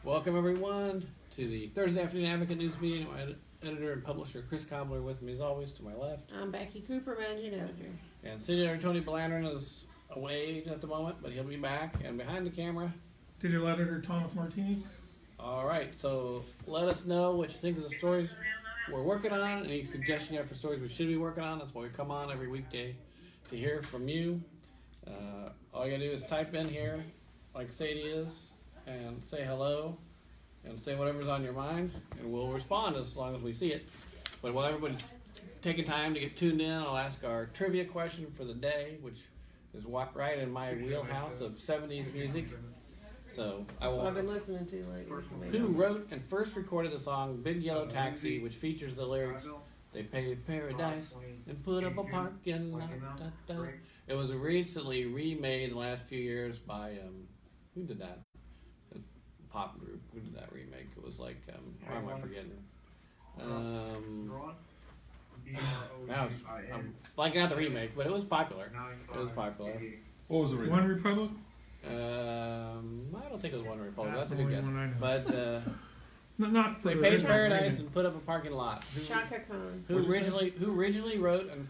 Welcome everyone to the Thursday Afternoon Advocate News Meeting. My editor and publisher Chris Cobbler with me as always to my left. I'm Becky Cooper, managing editor. And city editor Tony Blandron is away at the moment, but he'll be back. And behind the camera, digital editor Thomas Martinez. All right, so let us know what you think of the stories we're working on. Any suggestions you have for stories we should be working on. That's why we come on every weekday to hear from you. All you gotta do is type in here, like Sadie is, and say hello, and say whatever's on your mind, and we'll respond as long as we see it. But while everybody's taking time to get tuned in, I'll ask our trivia question for the day, which is right in my wheelhouse of 70s music. So I've been listening to lately. Who wrote and first recorded the song Big Yellow Taxi, which features the lyrics, "They paved paradise and put up a parking lot." Da, da. It was recently remade in the last few years by, who did that? A pop group. Who did that remake? It was like, why am I forgetting? Now I'm blanking out the remake, but it was popular. It was popular. What was the remake? One Republic? I don't think it was One Republic. That's a the good guess. only one I know. But Not for they the paved original paradise remake. and put up a parking lot. Chaka Khan. Who originally wrote and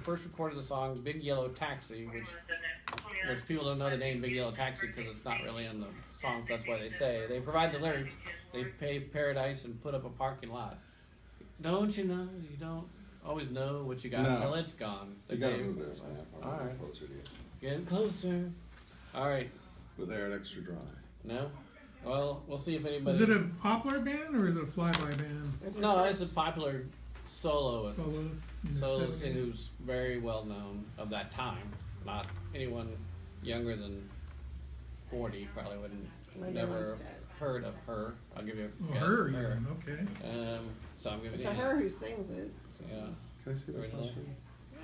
first recorded the song Big Yellow Taxi, which people don't know the name Big Yellow Taxi because it's not really in the songs. That's why they say they provide the lyrics. They paved paradise and put up a parking lot. Don't you know? You don't always know what you got until it's gone. You gotta move this, man. All right. Closer to you. Getting closer. All right. With air extra dry. No. Well, we'll see if anybody. Is it a popular band or is it a flyby band? No, it's a popular soloist. Soloist? in the Soloist 70s? who's very well known of that time. Not anyone younger than 40 probably wouldn't Linda never Ronstadt. heard of her. I'll give you a guess. Her, even. Okay. So I'm giving It's you a her who sings it. Yeah. Can I see the Originally. question?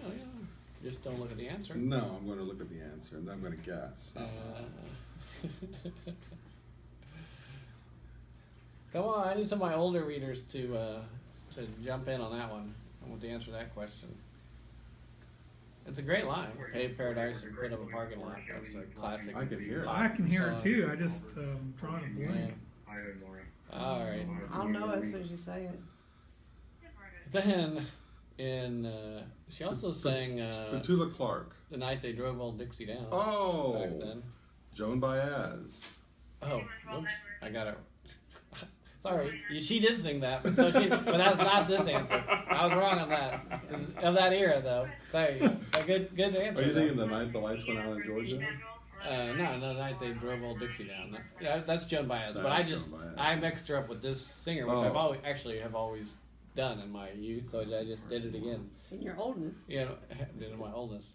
Yeah. Just don't look at the answer. No, I'm going to look at the answer and then I'm going to guess. Come on, I need some of my older readers to jump in on that one. I want to answer that question. It's a great line. Paved paradise and put up a parking lot. That's a classic. I can hear it. I can hear it song. too. I just drawing a blank. All right. I'll know it as soon as you say it. Then, she also sang Petula Clark. "The Night They Drove Old Dixie Down." Oh. Back then. Joan Baez. Oh, whoops! I got it. Sorry, she did sing that, but that's not this answer. I was wrong on that. Of that era, though. Sorry, a good answer. Are you though. thinking the night the lights went out in Georgia? No, the night they drove Old Dixie down. Yeah, that's Joan Baez. But That's Joan Baez. I mixed her up with this singer, which I've always done in my youth. So I just did it again. In your oldness. Yeah, did it in my oldness.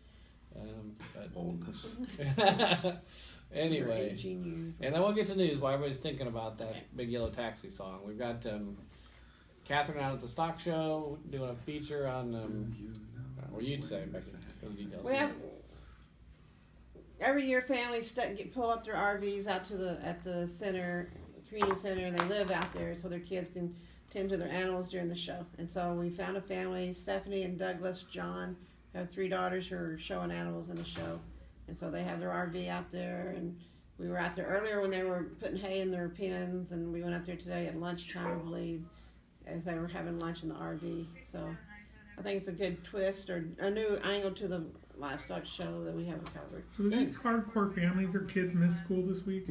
Oldness. Anyway, Your 18 years. and then we'll get to news while everybody's thinking about that Big Yellow Taxi song. We've got Catherine out at the stock show doing a feature on. What you'd say, Becky? Those details. We have every year families pull up their RVs out to at the center, community center, and they live out there so their kids can tend to their animals during the show. And so we found a family, Stephanie and Douglas John, have 3 daughters who are showing animals in the show. And so they have their RV out there, and we were out there earlier when they were putting hay in their pens, and we went out there today at lunchtime, I believe, as they were having lunch in the RV. So I think it's a good twist or a new angle to the livestock show that we haven't covered. So these hardcore families, their kids miss school this week?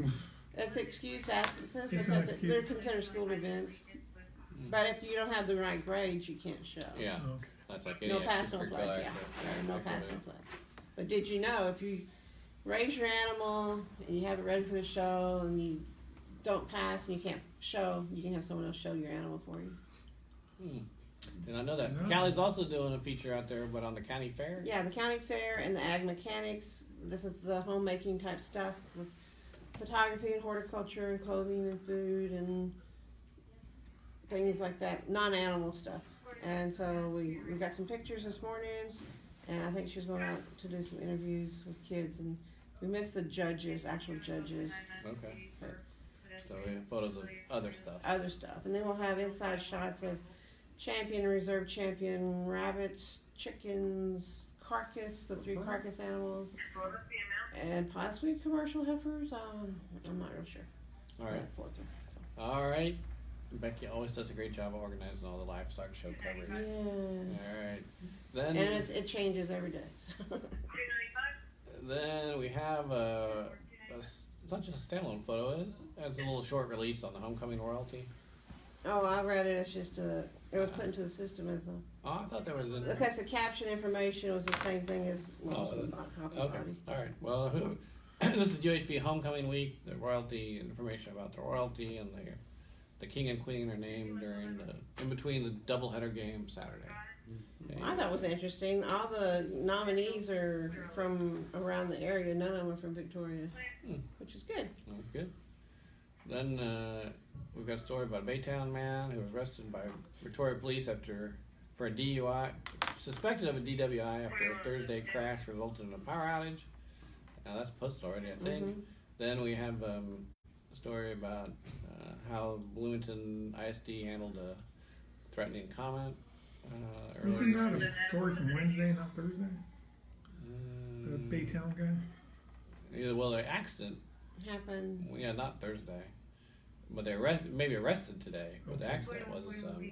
That's excused absences It's an because excuse. they're considered school events. But if you don't have the right grades, you can't show. Yeah, Okay. that's like any No pass, no play. extracurricular Yeah, activity. no pass, no play. But did you know if you raise your animal and you have it ready for the show and you don't pass and you can't show, you can have someone else show your animal for you. Did I know that? No. Callie's also doing a feature out there, but on the county fair. Yeah, the county fair and the ag mechanics. This is the homemaking type stuff with photography and horticulture and clothing and food and things like that, non-animal stuff. And so we got some pictures this morning, and I think she's going out to do some interviews with kids, and we missed the judges, actual judges, Okay. So we have photos of other stuff. other stuff. And then we'll have inside shots of champion and reserve champion rabbits, chickens, carcass, the 3 carcass animals, and possibly commercial heifers. I'm not real sure. All right. that 4th. All right. Becky always does a great job of organizing all the livestock show coverage. Yeah. All right. Then And it changes every day. then we have it's not just a standalone photo. It's a little short release on the homecoming royalty. Oh, I read it. It's just it was put into the system as a. Oh, I thought there was a. Because the caption information was the same thing as Oh, Hoppy Okay. Party. All right. Well, this is UHV homecoming week. The royalty information about the royalty and the king and queen are named during in between the doubleheader game Saturday. Okay. I thought it was interesting. All the nominees are from around the area. None of them are from Victoria, which is good. That was good. Then we've got a story about a Baytown man who was arrested by Victoria police for a DUI, suspected of a DWI after a Thursday crash resulted in a power outage. Now that's posted already, I think. Mm-hmm. Then we have a story about how Bloomington ISD handled a threatening comment earlier Wasn't that this week. a story from Wednesday, not Thursday? The Baytown guy? Yeah, well, the accident, Happened. yeah, not Thursday, but they maybe arrested today. But the Okay. accident was a couple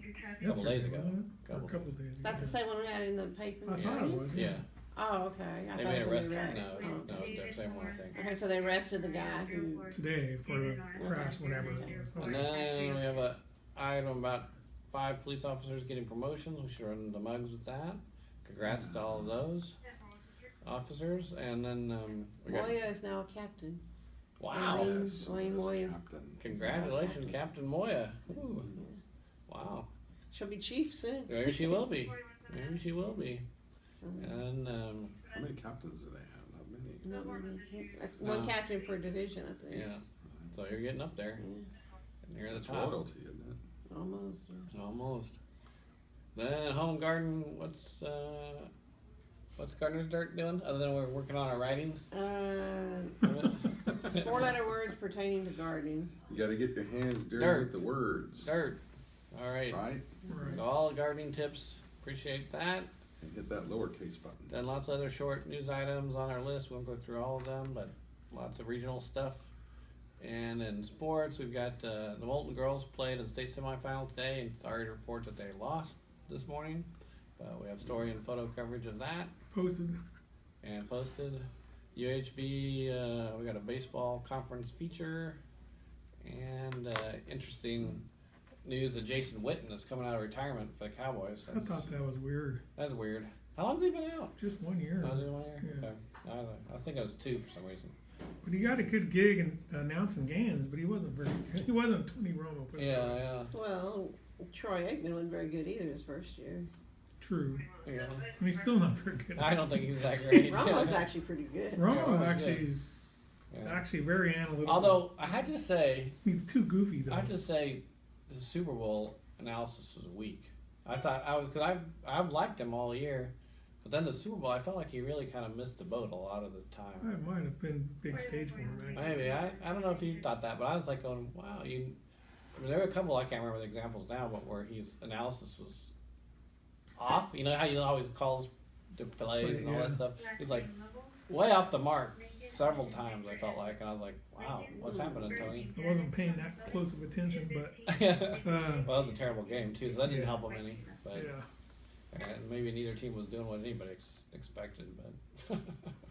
Yesterday, days ago. wasn't it? Or a couple days ago. That's the same one we had in the paper. I this thought it morning? was. Yeah, Oh, okay. I they thought may it was arrest. gonna No, be right. no, the same one I think. Okay, so they arrested the guy who. Today for the crash, whatever it was. And then we have a item about 5 police officers getting promotions. We should run the mugs with that. Congrats to all of those officers. And then we got Moya is now a captain. wow, Wayne Moya. Captain. congratulations, Captain Moya. Ooh. Wow, She'll be chief soon. maybe she will be. Maybe she will be. And How many captains do they have? Not many. Not really. One No. captain per division, I think. yeah, so you're getting up there. Yeah, And you're at the That's top. royalty, isn't it? almost. Yeah. Almost. Then home garden. What's Gardener's Dirt doing other than we're working on our writing? 4-letter words pertaining to gardening. You got to get your hands dirty Dirt. with the words. Dirt. All right. Right? Right. So all the gardening tips. Appreciate that. And hit that lowercase button. Then lots of other short news items on our list. We won't go through all of them, but lots of regional stuff. And in sports, we've got the Molten girls played in the state semifinal today, and sorry to report that they lost this morning. But we have story and photo coverage of that Posted. and posted. UHV, we got a baseball conference feature, and interesting news that Jason Witten is coming out of retirement for the Cowboys. I thought that was weird. That's weird. How long has he been out? Just 1 year. Oh, is it 1 year? Yeah. Okay. I don't know. I was thinking it was 2 for some reason. But he got a good gig in announcing games, but he wasn't very good. He wasn't Tony Romo. put it that way. Yeah, Well, Troy Aikman wasn't very good either his first year. True. yeah. And he's still not very good. I don't think he was that great. Romo's actually pretty good. Romo Romo's actually good. is Yeah. actually very analytical. Although I had to say, he's too goofy though. I have to say, the Super Bowl analysis was weak. I thought because I've liked him all year, but then the Super Bowl, I felt like he really kind of missed the boat a lot of the time. That might have been a big stage for him. Actually. Maybe I don't know if you thought that, but I was like going, wow, you. I mean, there were a couple I can't remember the examples now, but where his analysis was off. You know how you always calls the plays and all that Yeah. stuff. He's like way off the mark several times. I felt like, and I was like, wow, what's happening, Tony? I wasn't paying that close of attention, but Well, that was a terrible game too, so that didn't Yeah. help him any. But yeah, and maybe neither team was doing what anybody expected. But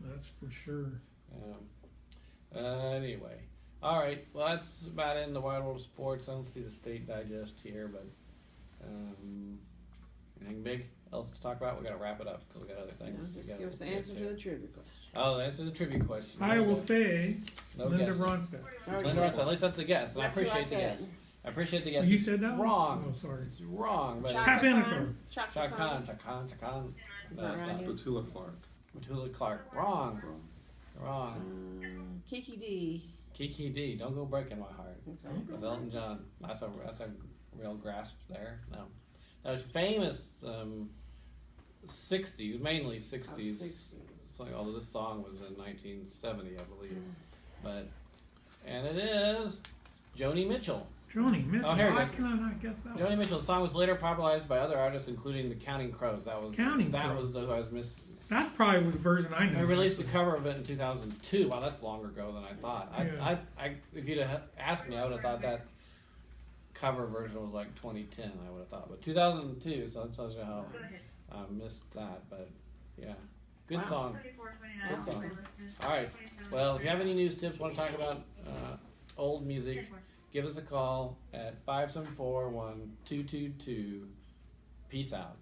that's for sure. anyway, all right. Well, that's about it in the wide world of sports. I don't see the state digest here, but anything big else to talk about? We got to wrap it up because we got other things. Just we gotta give us the get answer to. to the trivia question. Oh, the answer to the trivia question. I will say No Linda guesses. Ronstadt. Linda Ronstadt, at least that's the guess. And That's I who I appreciate the said. guess. I appreciate the guess. You It's said that one? wrong. Oh, sorry. It's wrong, but Chaka Benatar. Khan? Chaka Chaka Khan? Khan, Chaka Khan. No, Right. it's not. Petula Clark. Matula Clark. Wrong. Kiki D. Kiki D. Don't go breaking my heart. Exactly. With Elton John. That's a real grasp there. No. That was famous 60s, mainly 60s. 60s. Although this song was in 1970, I believe. And it is Joni Mitchell. Joni Mitchell. Oh, here it Why is. can I not guess that? Joni Mitchell. The song was later popularized by other artists, including the Counting Crows. That was Counting that Crows. was who I was That's probably the version I know. I released a cover of it in 2002. Wow, that's longer ago than I thought. Yeah. If you'd have asked me, I would have thought that cover version was like 2010. I would have thought, but 2002. So that tells you how I missed that. But yeah, good Wow. song. Good song. All right. Well, if you have any news tips, want to talk about old music, give us a call at 574-1222. Peace out.